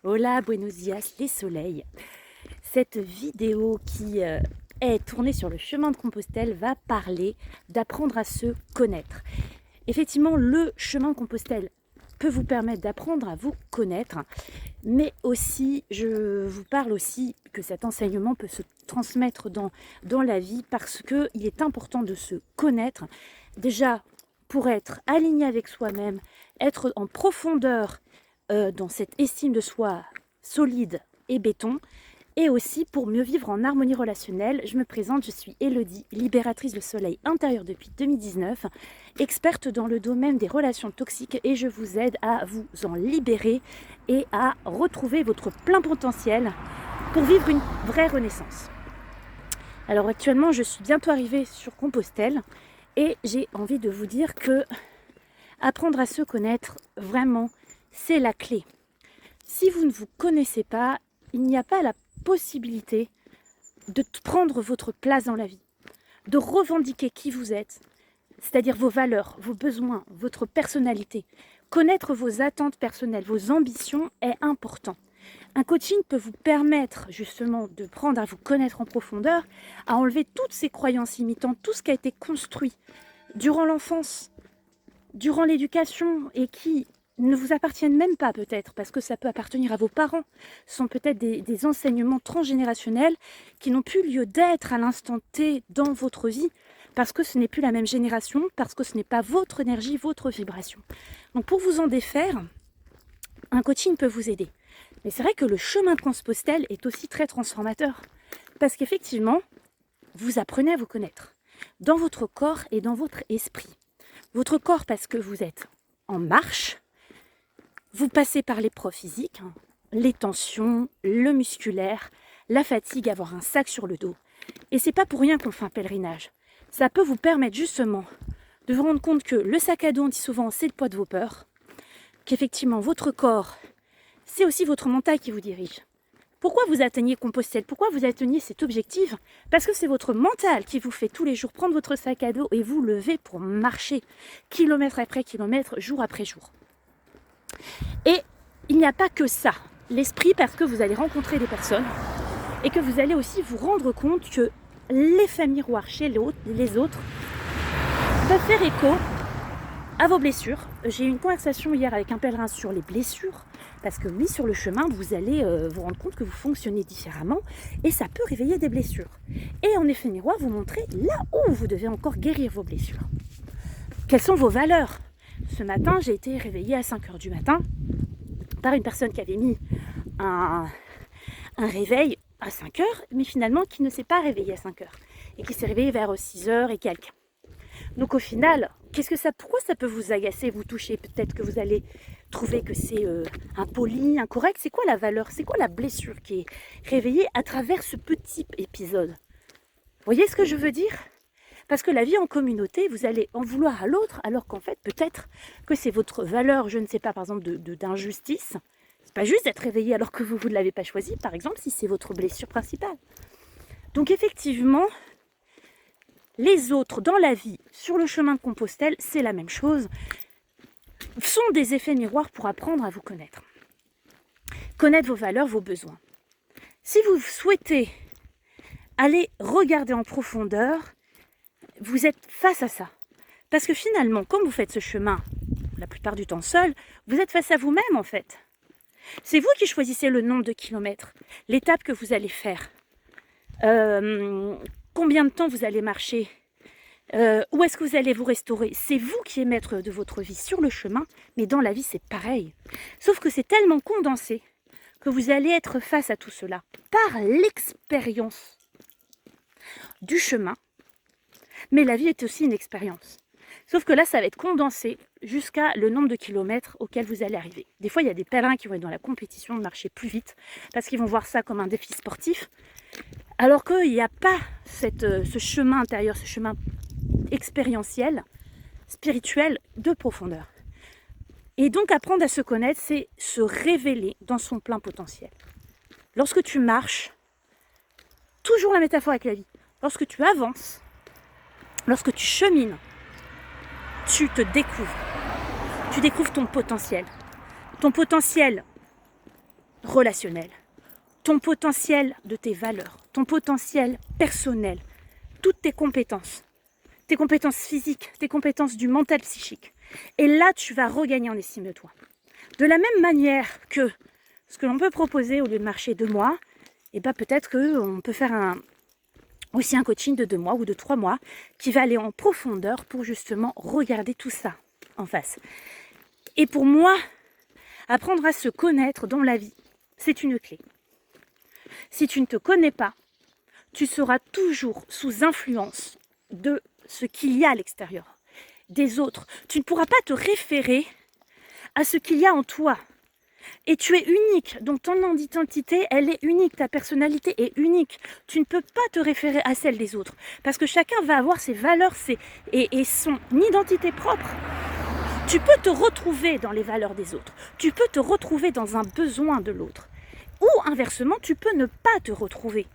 Hola, buenos dias, les soleils. Cette vidéo qui est tournée sur le chemin de Compostelle va parler d'apprendre à se connaître. Effectivement, le chemin de Compostelle peut vous permettre d'apprendre à vous connaître, mais aussi, je vous parle aussi que cet enseignement peut se transmettre dans la vie parce qu'il est important de se connaître, déjà pour être aligné avec soi-même, être en profondeur dans cette estime de soi solide et béton, et aussi pour mieux vivre en harmonie relationnelle. Je me présente, je suis Elodie, libératrice de soleil intérieur depuis 2019, experte dans le domaine des relations toxiques, et je vous aide à vous en libérer et à retrouver votre plein potentiel pour vivre une vraie renaissance. Alors actuellement, je suis bientôt arrivée sur Compostelle et j'ai envie de vous dire que apprendre à se connaître, vraiment, c'est la clé. Si vous ne vous connaissez pas, il n'y a pas la possibilité de prendre votre place dans la vie, de revendiquer qui vous êtes, c'est-à-dire vos valeurs, vos besoins, votre personnalité. Connaître vos attentes personnelles, vos ambitions est important. Un coaching peut vous permettre justement de prendre à vous connaître en profondeur, à enlever toutes ces croyances limitantes, tout ce qui a été construit durant l'enfance, durant l'éducation et qui ne vous appartiennent même pas peut-être, parce que ça peut appartenir à vos parents. Ce sont peut-être des enseignements transgénérationnels qui n'ont plus lieu d'être à l'instant T dans votre vie, parce que ce n'est plus la même génération, parce que ce n'est pas votre énergie, votre vibration. Donc pour vous en défaire, un coaching peut vous aider. Mais c'est vrai que le chemin de Compostelle est aussi très transformateur, parce qu'effectivement, vous apprenez à vous connaître, dans votre corps et dans votre esprit. Votre corps parce que vous êtes en marche, vous passez par l'épreuve physique, les tensions, le musculaire, la fatigue, avoir un sac sur le dos. Et c'est pas pour rien qu'on fait un pèlerinage. Ça peut vous permettre justement de vous rendre compte que le sac à dos, on dit souvent, c'est le poids de vos peurs, qu'effectivement votre corps, c'est aussi votre mental qui vous dirige. Pourquoi vous atteignez Compostelle? Pourquoi vous atteignez cet objectif? Parce que c'est votre mental qui vous fait tous les jours prendre votre sac à dos et vous lever pour marcher, kilomètre après kilomètre, jour après jour. Et il n'y a pas que ça. L'esprit, parce que vous allez rencontrer des personnes et que vous allez aussi vous rendre compte que l'effet miroir chez les autres peuvent faire écho à vos blessures. J'ai eu une conversation hier avec un pèlerin sur les blessures, parce que oui, sur le chemin, vous allez vous rendre compte que vous fonctionnez différemment et ça peut réveiller des blessures. Et en effet miroir, vous montrer là où vous devez encore guérir vos blessures. Quelles sont vos valeurs? Ce matin, j'ai été réveillée à 5h du matin par une personne qui avait mis un réveil à 5h, mais finalement qui ne s'est pas réveillée à 5h et qui s'est réveillée vers 6h et quelques. Donc au final, pourquoi ça peut vous agacer, vous toucher? Peut-être que vous allez trouver que c'est impoli, incorrect. C'est quoi la valeur? C'est quoi la blessure qui est réveillée à travers ce petit épisode? Vous voyez ce que je veux dire? Parce que la vie en communauté, vous allez en vouloir à l'autre, alors qu'en fait, peut-être que c'est votre valeur, je ne sais pas, par exemple, d'injustice. C'est pas juste d'être réveillé alors que vous ne l'avez pas choisi, par exemple, si c'est votre blessure principale. Donc effectivement, les autres dans la vie, sur le chemin de Compostelle, c'est la même chose, sont des effets miroirs pour apprendre à vous connaître. Connaître vos valeurs, vos besoins. Si vous souhaitez aller regarder en profondeur, vous êtes face à ça. Parce que finalement, comme vous faites ce chemin, la plupart du temps seul, vous êtes face à vous-même en fait. C'est vous qui choisissez le nombre de kilomètres, l'étape que vous allez faire, combien de temps vous allez marcher, où est-ce que vous allez vous restaurer. C'est vous qui êtes maître de votre vie sur le chemin, mais dans la vie c'est pareil. Sauf que c'est tellement condensé que vous allez être face à tout cela par l'expérience du chemin. Mais la vie est aussi une expérience. Sauf que là, ça va être condensé jusqu'à le nombre de kilomètres auquel vous allez arriver. Des fois, il y a des pèlerins qui vont être dans la compétition de marcher plus vite parce qu'ils vont voir ça comme un défi sportif, alors qu'il n'y a pas ce chemin intérieur, ce chemin expérientiel, spirituel de profondeur. Et donc, apprendre à se connaître, c'est se révéler dans son plein potentiel. Lorsque tu marches, toujours la métaphore avec la vie, lorsque tu avances, lorsque tu chemines, tu te découvres. Tu découvres ton potentiel. Ton potentiel relationnel, ton potentiel de tes valeurs, ton potentiel personnel, toutes tes compétences physiques, tes compétences du mental psychique. Et là, tu vas regagner en estime de toi. De la même manière que ce que l'on peut proposer au lieu de marcher 2 mois, et bien peut-être qu'on peut faire aussi un coaching de 2 mois ou de 3 mois qui va aller en profondeur pour justement regarder tout ça en face. Et pour moi, apprendre à se connaître dans la vie, c'est une clé. Si tu ne te connais pas, tu seras toujours sous influence de ce qu'il y a à l'extérieur, des autres. Tu ne pourras pas te référer à ce qu'il y a en toi. Et tu es unique, donc ton identité, elle est unique, ta personnalité est unique. Tu ne peux pas te référer à celle des autres, parce que chacun va avoir ses valeurs et son identité propre. Tu peux te retrouver dans les valeurs des autres, tu peux te retrouver dans un besoin de l'autre, ou inversement, tu peux ne pas te retrouver.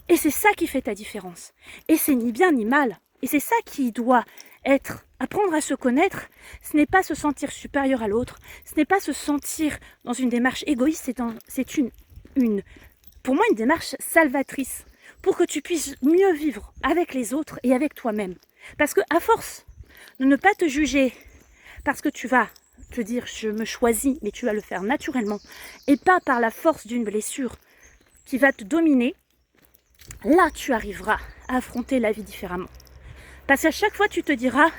Et c'est ça qui fait ta différence. Et c'est ni bien ni mal. Et c'est ça qui doit être, apprendre à se connaître. Ce n'est pas se sentir supérieur à l'autre, ce n'est pas se sentir dans une démarche égoïste, c'est pour moi une démarche salvatrice pour que tu puisses mieux vivre avec les autres et avec toi-même. Parce que à force de ne pas te juger, parce que tu vas te dire je me choisis, mais tu vas le faire naturellement et pas par la force d'une blessure qui va te dominer, là tu arriveras à affronter la vie différemment. Parce qu'à chaque fois tu te diras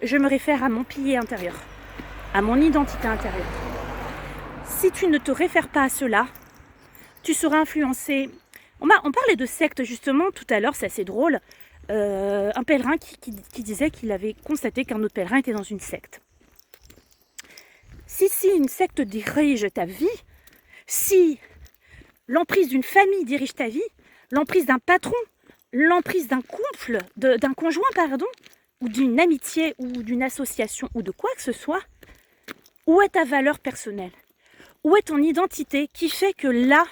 je me réfère à mon pilier intérieur, à mon identité intérieure. Si tu ne te réfères pas à cela, tu seras influencé. On parlait de secte justement tout à l'heure, c'est assez drôle. Un pèlerin qui disait qu'il avait constaté qu'un autre pèlerin était dans une secte. Si une secte dirige ta vie, si l'emprise d'une famille dirige ta vie, l'emprise d'un patron, l'emprise d'un couple, d'un conjoint, ou d'une amitié, ou d'une association, ou de quoi que ce soit, où est ta valeur personnelle? Où est ton identité qui fait que là,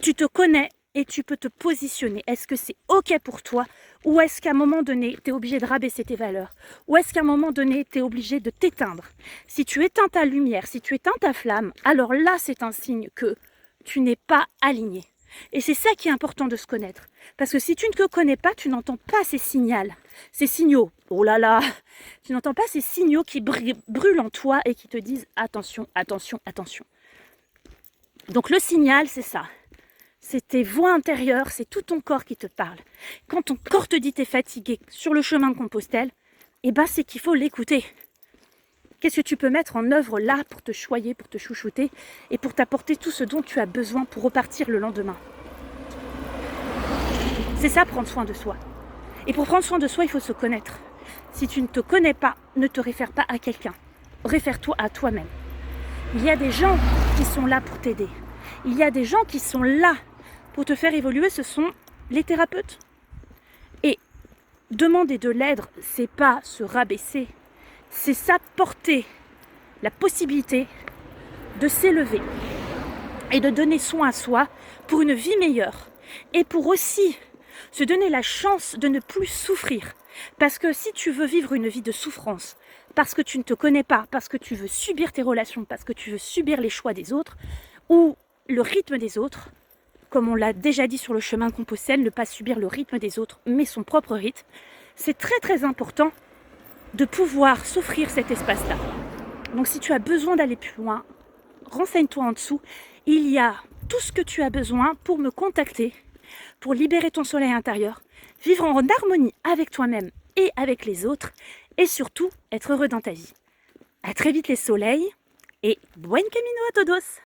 tu te connais et tu peux te positionner? Est-ce que c'est OK pour toi? Ou est-ce qu'à un moment donné, tu es obligé de rabaisser tes valeurs? Ou est-ce qu'à un moment donné, tu es obligé de t'éteindre? Si tu éteins ta lumière, si tu éteins ta flamme, alors là, c'est un signe que tu n'es pas aligné. Et c'est ça qui est important de se connaître. Parce que si tu ne te connais pas, tu n'entends pas ces signaux. Oh là là, tu n'entends pas ces signaux qui brûlent en toi et qui te disent attention, attention, attention. Donc le signal, c'est ça. C'est tes voix intérieures, c'est tout ton corps qui te parle. Quand ton corps te dit t'es fatigué sur le chemin de Compostelle, eh ben c'est qu'il faut l'écouter. Qu'est-ce que tu peux mettre en œuvre là pour te choyer, pour te chouchouter et pour t'apporter tout ce dont tu as besoin pour repartir le lendemain? C'est ça, prendre soin de soi. Et pour prendre soin de soi, il faut se connaître. Si tu ne te connais pas, ne te réfère pas à quelqu'un. Réfère-toi à toi-même. Il y a des gens qui sont là pour t'aider. Il y a des gens qui sont là pour te faire évoluer, ce sont les thérapeutes. Et demander de l'aide, c'est pas se rabaisser, c'est s'apporter la possibilité de s'élever et de donner soin à soi pour une vie meilleure et pour aussi se donner la chance de ne plus souffrir. Parce que si tu veux vivre une vie de souffrance, parce que tu ne te connais pas, parce que tu veux subir tes relations, parce que tu veux subir les choix des autres ou le rythme des autres, comme on l'a déjà dit sur le chemin de Compostelle, ne pas subir le rythme des autres, mais son propre rythme, c'est très très important de pouvoir s'offrir cet espace-là. Donc si tu as besoin d'aller plus loin, renseigne-toi en dessous. Il y a tout ce que tu as besoin pour me contacter, pour libérer ton soleil intérieur, vivre en harmonie avec toi-même et avec les autres, et surtout être heureux dans ta vie. À très vite les soleils, et buen camino a todos!